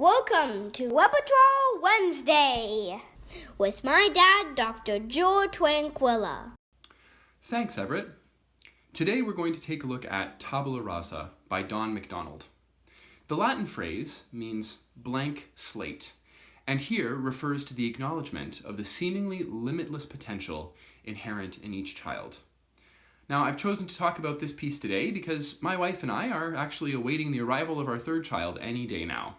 Welcome to Repertoire Wednesday with my dad, Dr. Joel Tranquilla. Thanks, Everett. Today we're going to take a look at Tabula Rasa by Macdonald. The Latin phrase means blank slate, and here refers to the acknowledgement of the seemingly limitless potential inherent in each child. Now, I've chosen to talk about this piece today because my wife and I are actually awaiting the arrival of our third child any day now.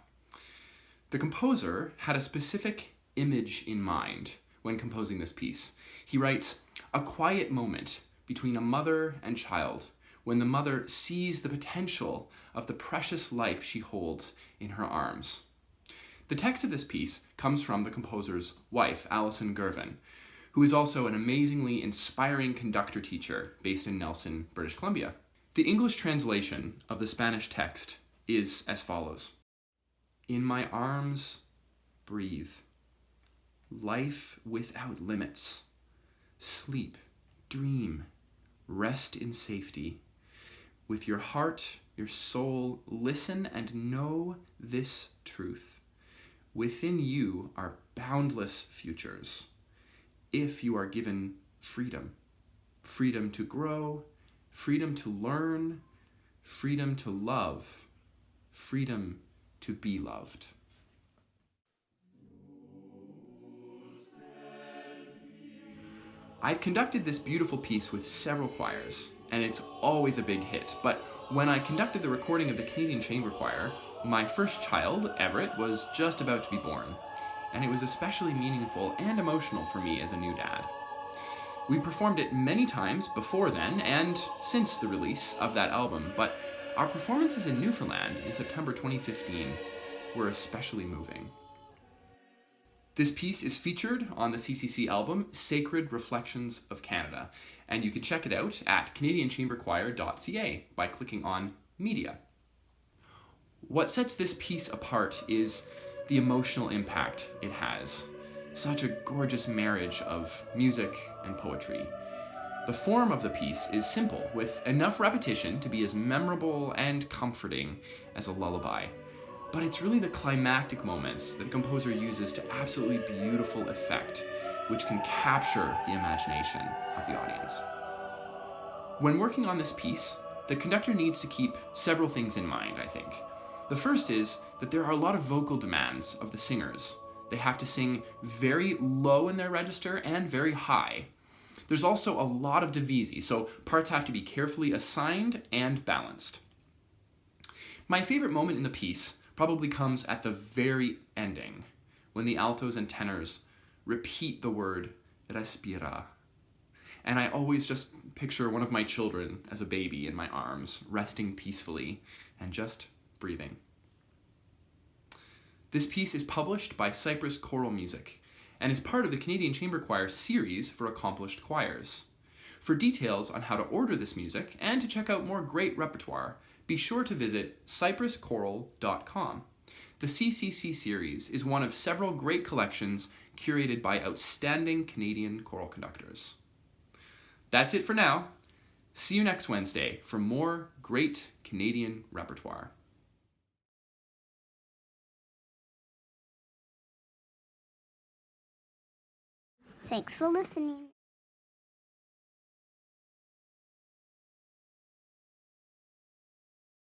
The composer had a specific image in mind when composing this piece. He writes, "A quiet moment between a mother and child, when the mother sees the potential of the precious life she holds in her arms." The text of this piece comes from the composer's wife, Allison Girvan, who is also an amazingly inspiring conductor teacher based in Nelson, British Columbia. The English translation of the Spanish text is as follows. "In my arms, breathe. Life without limits. Sleep, dream, rest in safety. With your heart, your soul, listen and know this truth. Within you are boundless futures. If you are given freedom, freedom to grow, freedom to learn, freedom to love, freedom to be loved." I've conducted this beautiful piece with several choirs, and it's always a big hit, but when I conducted the recording of the Canadian Chamber Choir, my first child, Everett, was just about to be born, and it was especially meaningful and emotional for me as a new dad. We performed it many times before then and since the release of that album, but our performances in Newfoundland in September 2015 were especially moving. This piece is featured on the CCC album Sacred Reflections of Canada, and you can check it out at canadianchamberchoir.ca by clicking on Media. What sets this piece apart is the emotional impact it has. Such a gorgeous marriage of music and poetry. The form of the piece is simple, with enough repetition to be as memorable and comforting as a lullaby. But it's really the climactic moments that the composer uses to absolutely beautiful effect, which can capture the imagination of the audience. When working on this piece, the conductor needs to keep several things in mind, I think. The first is that there are a lot of vocal demands of the singers. They have to sing very low in their register and very high. There's also a lot of divisi, so parts have to be carefully assigned and balanced. My favorite moment in the piece probably comes at the very ending, when the altos and tenors repeat the word respira. And I always just picture one of my children as a baby in my arms, resting peacefully and just breathing. This piece is published by Cypress Choral Music and is part of the Canadian Chamber Choir series for accomplished choirs. For details on how to order this music and to check out more great repertoire, be sure to visit cypresschoral.com. The CCC series is one of several great collections curated by outstanding Canadian choral conductors. That's it for now. See you next Wednesday for more great Canadian repertoire. Thanks for listening.